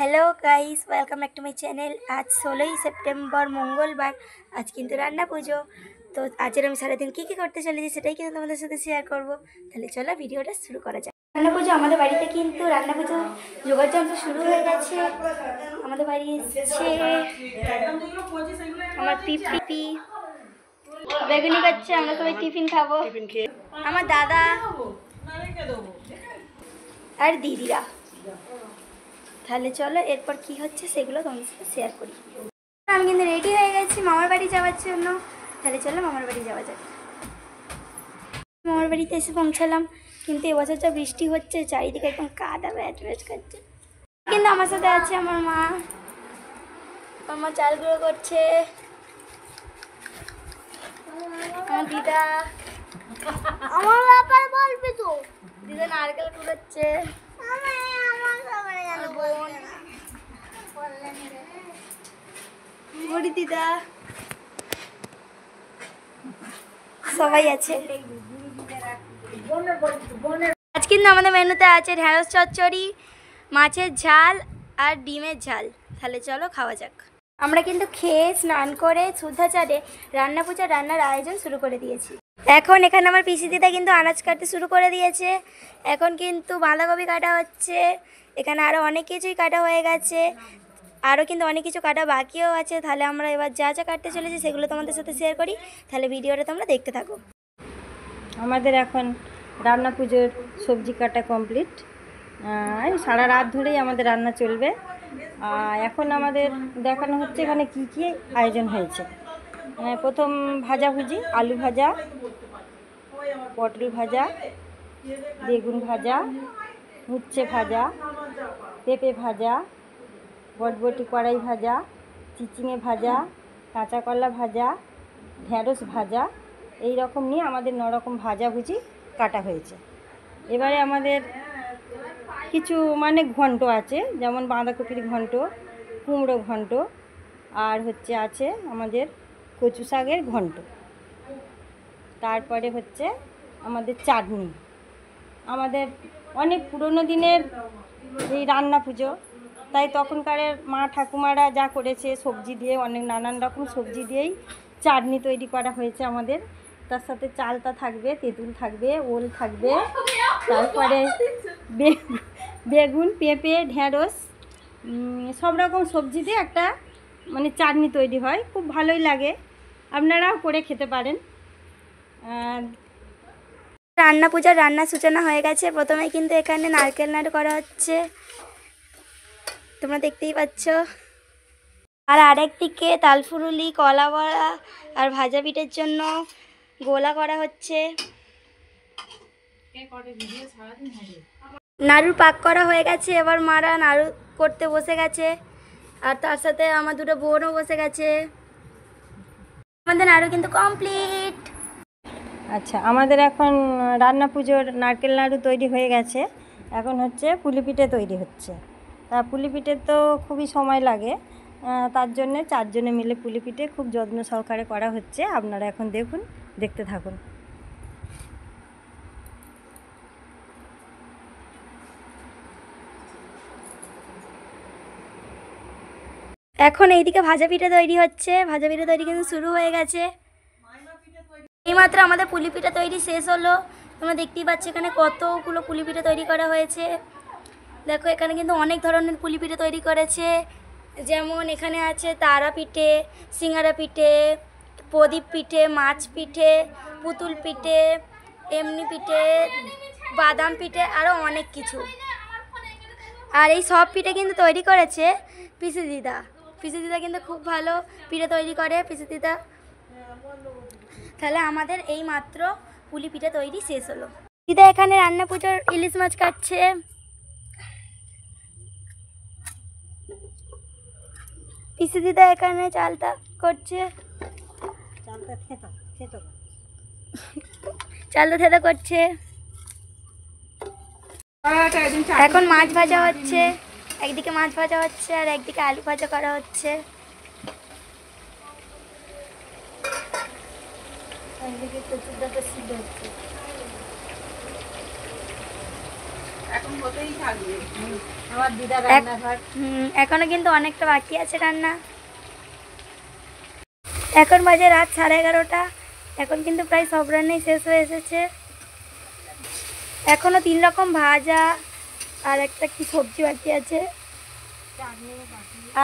Hello guys, welcome back to my channel. আজ 16ই September মঙ্গলবার। আজ কিন্তু রান্না পুজো। তো আজের আমি সারাদিন কী করতে চলেছি সেটাই কিন্তু তোমাদের সাথে শেয়ার করব। তাহলে চলো ভিডিওটা শুরু করা যাক। রান্না পুজো আমাদের বাড়িতে কিন্তু রান্না পুজো যোগাযোগ শুরু হয়ে গেছে। আমাদের বাড়ি এসেছে আমার পিপি বেগুনি করছে, আমরা সবাই টিফিন খাবো। আমার দাদা আর দিদিরা। তাহলে চলো এরপর কি হচ্ছে সেগুলো তোমাদের সাথে শেয়ার করি। আমি কিন্তু রেডি হয়ে গেছি মামার বাড়ি যাওয়ার জন্য। তাহলে চলো মামার বাড়ি যাওয়া যাক। মামার বাড়িতে এসে পৌঁছালাম, কিন্তু এবছর যা বৃষ্টি হচ্ছে চারিদিকে একদম কাদা ব্যাট ব্যাট করছে। কিন্তু আমার সাথে আছে আমার মা, আমার চাল গুঁড়ো করছে, আমার দিদা, আমার ব্যাপার বলবি তো। দিদা নারকেল কুড়াচ্ছে, বড়ি দিদা, সবাই আছে। আজ কিন্তু আমাদের মেনুতে আছে ঢেঁড়স চচ্চড়ি, মাছের ঝাল আর ডিমের ঝাল। তাহলে চলো খাওয়া যাক। আমরা কিন্তু খেয়ে স্নান করে শুদ্ধাচারে রান্না পুজো রান্নার আয়োজন শুরু করে দিয়েছি। এখন এখানে আমার পিসি দিদা কিন্তু আনাজ কাটতে শুরু করে দিয়েছে। এখন কিন্তু বাঁধাকপি কাটা হচ্ছে, এখানে আরও অনেক কিছুই কাটা হয়ে গেছে, আরও কিন্তু অনেক কিছু কাটা বাকিও আছে। তাহলে আমরা এবার যা যা কাটতে চলেছি সেগুলো তোমাদের সাথে শেয়ার করি। তাহলে ভিডিওটা তোমরা দেখতে থাকো। আমাদের এখন রান্না পুজোর সবজি কাটা কমপ্লিট। সারা রাত ধরেই আমাদের রান্না চলবে। এখন আমাদের দেখানো হচ্ছে এখানে কি কি আয়োজন হয়েছে। প্রথম ভাজাভুজি, আলু ভাজা, পটল ভাজা, বেগুন ভাজা, উচ্ছে ভাজা, পেঁপে ভাজা, বটবটি কড়াই ভাজা, চিচিঙে ভাজা, কাঁচা কলা ভাজা, ঢেঁড়স ভাজা, এই রকম নিয়ে আমাদের 9 রকম ভাজাভুজি কাটা হয়েছে। এবারে আমাদের কিছু ঘন্ট আছে, যেমন বাঁধাকপির ঘন্ট, কুমড়ো ঘন্ট, আর আছে আমাদের কচু শাকের ঘন্ট। তারপরে আমাদের চাটনি। আমাদের অনেক পুরনো দিনের এই রান্না পুজো, তাই তখনকারের মা ঠাকুমারা যা করেছে সবজি দিয়ে, অনেক নানান রকম সবজি দিয়েই চাটনি তৈরি করা হয়েছে আমাদের। তার সাথে চালতা থাকবে, তেঁতুল থাকবে, ওল থাকবে, তারপরে বেগুন, পেঁপে, ঢেঁড়স, সব রকম সবজি দিয়ে একটা চাটনি তৈরি হয়, খুব ভালোই লাগে। আপনারাও করে খেতে পারেন। রান্না পূজার রান্নার সূচনা হয়ে গেছে। প্রথমে কিন্তু এখানে নারকেল নাড়ু করা হচ্ছে, তোমরা দেখতেই পাচ্ছ। আর আরেক দিকে তালফুরুলি, কলা বড়া আর ভাজা পিঠের জন্য গোলা করা হচ্ছে। নাড়ুর পাক করা হয়ে গেছে, এবার মারা নাড়ু করতে বসে গেছে, আর তার সাথে আমার দুটো বোনও বসে গেছে। আমাদের নাড়ু কিন্তু কমপ্লিট। আচ্ছা, আমাদের এখন রান্না পুজোর নারকেল নাড়ু তৈরি হয়ে গেছে। এখন পুলি পিঠে তৈরি হচ্ছে। তা পুলি পিঠে তো খুবই সময় লাগে, তার জন্যে 4 জনে মিলে পুলি পিঠে খুব যত্ন সহকারে করা হচ্ছে। আপনারা এখন দেখুন, দেখতে থাকুন। এখন এইদিকে ভাজা পিঠে তৈরি হচ্ছে। ভাজা পিঠে তৈরি কিন্তু শুরু হয়ে গেছে। এইমাত্র আমাদের পুলি পিঠা তৈরি শেষ হলো। তোমরা দেখতেই পাচ্ছ এখানে কতগুলো পুলি পিঠে তৈরি করা হয়েছে। দেখো এখানে কিন্তু অনেক ধরনের পুলি পিঠে তৈরি করেছে। যেমন এখানে আছে তারা পিঠে, সিঙ্গারা পিঠে, প্রদীপ পিঠে, মাছ পিঠে, পুতুল পিঠে, এমনি পিঠে, বাদাম পিঠে, আরও অনেক কিছু। আর এই সব পিঠে কিন্তু তৈরি করেছে পিসি দিদা। পিসি দিদা কিন্তু খুব ভালো পিঠে তৈরি করে পিসি দিদা। তাহলে আমাদের এই মাত্র পুলি পিঠে তৈরি শেষ হলো। দিদা এখানে রান্না পুজোর ইলিশ মাছ কাটছে। পিসি দিদা এখানে চালটা করছে, চালটা থেতা করছে। এখন মাছ ভাজা হচ্ছে, একদিকে মাছ ভাজা হচ্ছে আর একদিকে আলু ভাজা করা হচ্ছে। একদিকে কচুর ডাঁটা সিদ্ধ হচ্ছে। আমার দিদা রান্নাঘর। এখনো কিন্তু অনেকটা বাকি আছে রান্না। এখন বাজে রাত 11:30। এখন কিন্তু প্রায় সব রান্নাই শেষ হয়ে এসেছে। এখনো 3 রকম ভাজা আর একটা কি সবজি বাকি আছে,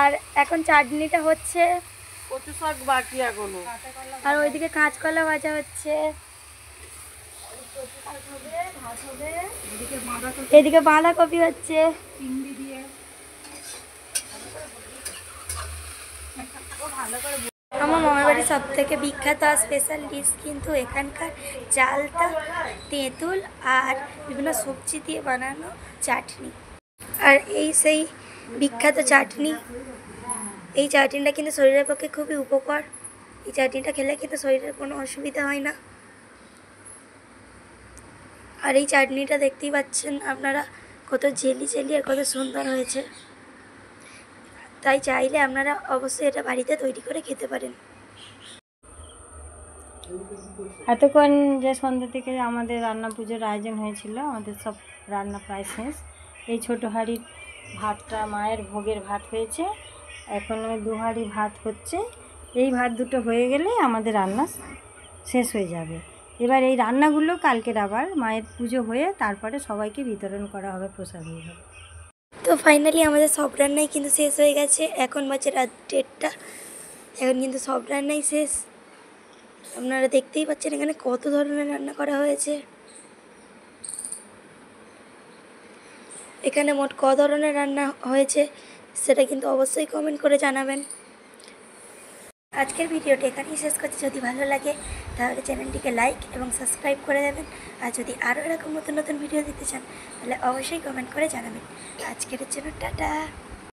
আর এখন চাটনিটা হচ্ছে, কচু শাক বাকি এখনো। আর ওইদিকে কাঁচকলা ভাজা হচ্ছে, এদিকে বাঁধাকপি হচ্ছে। আমার মামার বাড়ির সব থেকে বিখ্যাত আর স্পেশাল ডিশ কিন্তু এখানকার চালতা, তেঁতুল আর বিভিন্ন সবজি দিয়ে বানানো চাটনি। আর এই সেই বিখ্যাত চাটনি, এই চাটনিটা কিন্তু শরীরের পক্ষে খুবই উপকার। এই চাটনিটা খেলে কিন্তু শরীরের কোনো অসুবিধা হয় না। আর এই চাটনিটা দেখতেই পাচ্ছেন আপনারা কত জেলি জেলি আর কত সুন্দর হয়েছে। তাই চাইলে আপনারা অবশ্যই এটা বাড়িতে তৈরি করে খেতে পারেন। এতক্ষণ যে সন্ধ্যা থেকে আমাদের রান্না পুজোর আয়োজন হয়েছিল, আমাদের সব রান্না প্রায় শেষ। এই ছোটো হাঁড়ির ভাতটা মায়ের ভোগের ভাত হয়েছে, এখনও 2 হাঁড়ি ভাত হচ্ছে। এই ভাত দুটো হয়ে গেলে আমাদের রান্না শেষ হয়ে যাবে। এবার এই রান্নাগুলো কালকের আবার মায়ের পুজো হয়ে তারপরে সবাইকে বিতরণ করা হবে প্রসাদ হিসেবে। তো ফাইনালি আমাদের সব রান্নাই কিন্তু শেষ হয়ে গেছে। এখন বাজে রাত 1:30। এখন কিন্তু সব রান্নাই শেষ। আপনারা দেখতেই পাচ্ছেন এখানে কত ধরনের রান্না করা হয়েছে। এখানে মোট ক ধরনের রান্না হয়েছে সেটা কিন্তু অবশ্যই কমেন্ট করে জানাবেন। আজকের ভিডিওটা এখানেই শেষ করছি। যদি ভালো লাগে তাহলে চ্যানেলটিকে লাইক এবং সাবস্ক্রাইব করে দেবেন। আর যদি আরও এরকম নতুন নতুন ভিডিও দিতে চান তাহলে অবশ্যই কমেন্ট করে জানাবেন। আজকের জন্য টাটা।